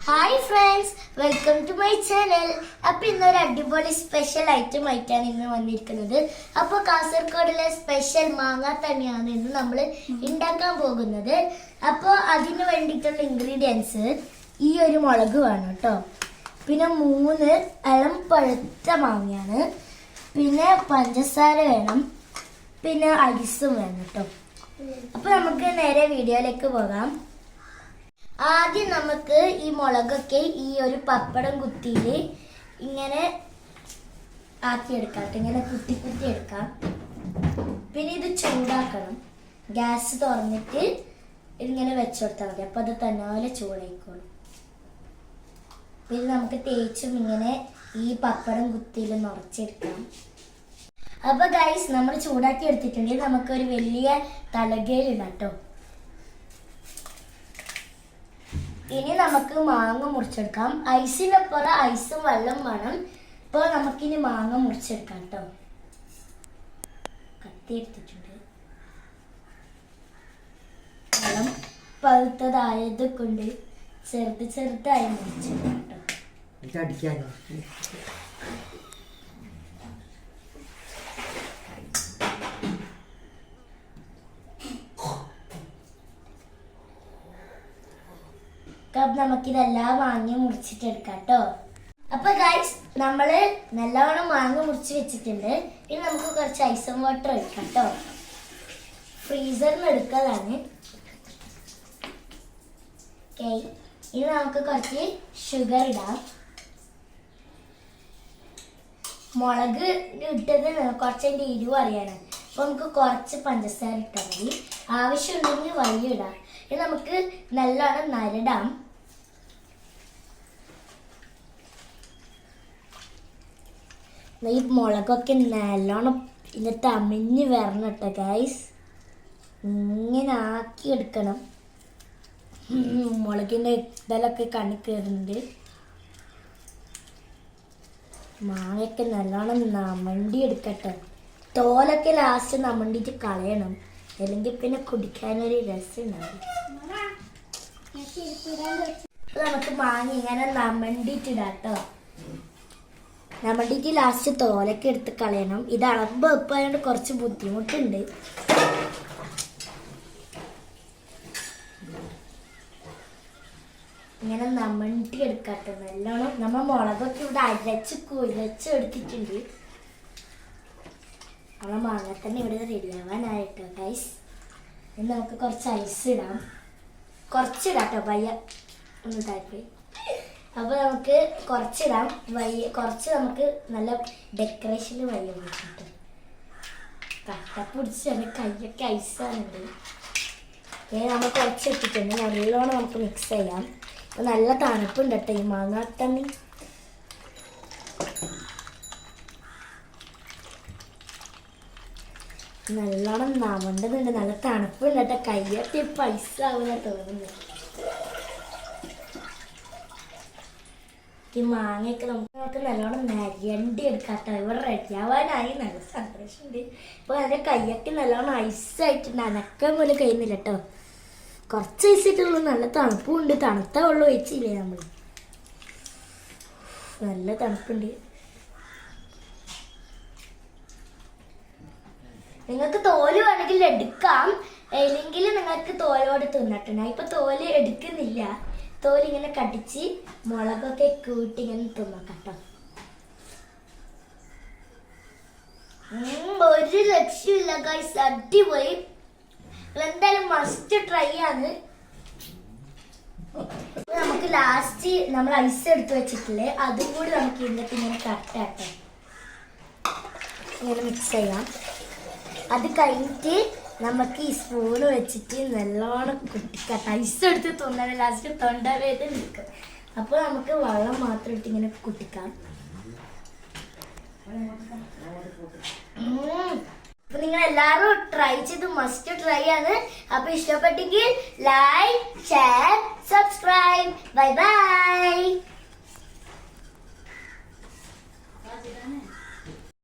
Hi friends, welcome to my channel. അപ്പൊ ഇന്നൊരു അടിപൊളി സ്പെഷ്യൽ ഐറ്റം ആയിട്ടാണ് ഇന്ന് വന്നിരിക്കുന്നത്. അപ്പോൾ കാസർഗോഡിലെ സ്പെഷ്യൽ മാങ്ങ തന്നെയാണ് ഇന്ന് നമ്മൾ ഉണ്ടാക്കാൻ പോകുന്നത്. അപ്പോൾ അതിന് വേണ്ടിയിട്ടുള്ള ഇൻഗ്രീഡിയൻസ് ഈ ഒരു മുളക് വേണം കേട്ടോ, പിന്നെ 3 ഇളം പഴുത്ത മാങ്ങയാണ്, പിന്നെ പഞ്ചസാര വേണം, പിന്നെ ഐസും വേണം കേട്ടോ. അപ്പൊ നമുക്ക് നേരെ വീഡിയോയിലേക്ക് പോകാം. ആദ്യം നമുക്ക് ഈ മുളകൊക്കെ ഈ ഒരു പപ്പടം കുത്തിയിൽ ഇങ്ങനെ ആക്കിയെടുക്കാം, ഇങ്ങനെ കുത്തി കുത്തി എടുക്കാം. പിന്നെ ഇത് ചൂടാക്കണം. ഗ്യാസ് തുറന്നിട്ട് ഇങ്ങനെ വെച്ചുകൊടുത്താൽ മതി, അപ്പൊ അത് തന്നെ ചൂടായിക്കോളും. പിന്നെ നമുക്ക് തേച്ചും ഇങ്ങനെ ഈ പപ്പടം കുത്തിയിൽ നിറച്ചെടുക്കാം. അപ്പൊ ഗൈസ്, നമ്മൾ ചൂടാക്കി എടുത്തിട്ടുണ്ടെങ്കിൽ നമുക്കൊരു വലിയ തലകയിലിടാം കേട്ടോ. ഇനി നമുക്ക് മാങ്ങ മുറിച്ചെടുക്കാം. ഐസിനൊപ്പം ഐസും വെള്ളം വേണം. ഇപ്പോൾ നമുക്കിനി മാങ്ങ മുറിച്ചെടുക്കാം കേട്ടോ. കത്തി എടുത്തിട്ടുണ്ട്. വെള്ളം പഴുത്തതായത് കൊണ്ട് ചെറുതായി മുറിച്ചെടുക്കാം കേട്ടോ. നമുക്കിതെല്ലാം മാങ്ങ മുറിച്ചിട്ടെടുക്കാം കേട്ടോ. അപ്പൊ ഗൈസ്, നമ്മള് നല്ലവണ്ണം മാങ്ങ മുറിച്ച് വെച്ചിട്ടുണ്ട്. ഇനി നമുക്ക് കുറച്ച് ഐസും വാട്ടർ എടുക്കാം കേട്ടോ. ഫ്രീസറിൽ എടുക്കാതാണ്. ഇനി നമുക്ക് കുറച്ച് ഷുഗർ ഇടാം. മുളക് ഇട്ടത് കുറച്ചതിൻ്റെ എരിവ് അറിയാനാണ്. അപ്പൊ നമുക്ക് കുറച്ച് പഞ്ചസാര ഇട്ടാൽ മതി. ആവശ്യമുണ്ടെങ്കിൽ വലിയ ഇടാം. ഇനി നമുക്ക് നല്ലോണം നരടാം. ഈ മുളകൊക്കെ നല്ലോണം ഇതിട്ട് അമിഞ്ഞ് വരണം കേട്ടോ ഗൈസ്. ഇങ്ങനെ ആക്കി എടുക്കണം. മുളകിൻ്റെ ഇതലൊക്കെ കണ്ണി കയറുന്നുണ്ട്. മാങ്ങയൊക്കെ നല്ലോണം നമണ്ടി എടുക്കട്ടെ. തോലൊക്കെ ലാസ്റ്റ് നമണ്ടിട്ട് കളയണം, അല്ലെങ്കിൽ പിന്നെ കുടിക്കാനൊരു രസം ഉണ്ടാവും. നമുക്ക് മാങ്ങ ഇങ്ങനെ നമണ്ടിട്ടിടാം കേട്ടോ. നമ്മളുടെ ലാസ്റ്റ് തോലൊക്കെ എടുത്ത് കളയണം. ഇത് അളമ്പ് വെപ്പായതുകൊണ്ട് കുറച്ച് ബുദ്ധിമുട്ടുണ്ട്. ഇങ്ങനെ നമ്മണ്ടി എടുക്കട്ടെ നല്ലോണം. നമ്മൾ മുളകൊക്കെ ഇവിടെ കുഴച്ച് എടുത്തിട്ടുണ്ട്. നമ്മളെ മാങ്ങ തന്നെ ഇവിടെ റെഡിയാവാനായിട്ടോ ഗൈസ്. ഇനി നമുക്ക് കുറച്ച് ഐസ് ഇടാം. കുറച്ചിടാം കേട്ടോ, പയ്യ ഒന്ന് താല്പര്യം. അപ്പൊ നമുക്ക് കുറച്ചിടാം. കുറച്ച് നമുക്ക് നല്ല ഡെക്കറേഷന് വയ്യ കിട്ടും. കട്ടപ്പിടിച്ച് എൻ്റെ കൈയൊക്കെ ഐസാണുണ്ട്. നമ്മൾ കുറച്ച് ഇട്ടിട്ടുണ്ട്. നല്ലോണം നമുക്ക് മിക്സ് ചെയ്യാം. അപ്പൊ നല്ല തണുപ്പുണ്ട് കേട്ടോ ഈ മാങ്ങ തന്നെ. നല്ലോണം നമണ്ടതുണ്ട്. നല്ല തണുപ്പുണ്ട് കേട്ടോ. കൈയൊക്കെ പൈസ ആവുന്ന തോന്നുന്നു. ഈ മാങ്ങയൊക്കെ നമുക്ക് നല്ലോണം നരണ്ടി എടുക്കാട്ടോ. ഇവിടെ റെഡിയാവാനായി. നല്ല സന്തോഷമുണ്ട്. ഇപ്പൊ അതിന്റെ കൈയൊക്കെ നല്ലോണം ഐസായിട്ടുണ്ട്. അനക്കാൻ പോലെ കഴിയുന്നില്ല കേട്ടോ. കുറച്ച് ഐസ് ഇട്ടുള്ളൂ. നല്ല തണുപ്പുണ്ട്. തണുത്ത വെള്ളം ഒഴിച്ചില്ലേ നമ്മൾ. നല്ല തണുപ്പുണ്ട്. നിങ്ങൾക്ക് തോല് വേണമെങ്കിൽ എടുക്കാം, അല്ലെങ്കിൽ നിങ്ങൾക്ക് തോലോട് തിന്നട്ടെ. ഇപ്പൊ തോല് എടുക്കുന്നില്ല. തോലിങ്ങനെ കടിച്ച് മുളകൊക്കെ കൂട്ടി ഇങ്ങനെ തിന്നാം കേട്ടോ. ഒരു രക്ഷയില്ല ഗൈസ്, അടിപൊളി. എന്തായാലും മസ്റ്റ് ട്രൈ ആണ്. നമുക്ക് ലാസ്റ്റ് നമ്മൾ ഐസ് എടുത്ത് വെച്ചിട്ടില്ലേ, അതും കൂടി നമുക്ക് ഇന്നത്തെ ഇങ്ങനെ കട്ടാട്ടോ. ഇങ്ങനെ മിക്സ് ചെയ്യാം. അത് കഴിഞ്ഞിട്ട് നമുക്ക് ഈ സ്പൂണ് വെച്ചിട്ട് നല്ലോണം കുട്ടിക്കട്ട. ഐസ് എടുത്ത് തിന്നാൻ ലാസ്റ്റ് തൊണ്ടവേദന നിൽക്കും. അപ്പോൾ നമുക്ക് വെള്ളം മാത്രം ഇട്ട് ഇങ്ങനെ കുട്ടിക്കാം. അപ്പൊ നിങ്ങൾ എല്ലാവരും ട്രൈ ചെയ്ത് മസ്റ്റ് ട്രൈ ആണ്. അപ്പൊ ഇഷ്ടപ്പെട്ടെങ്കിൽ like, share, subscribe. Bye bye.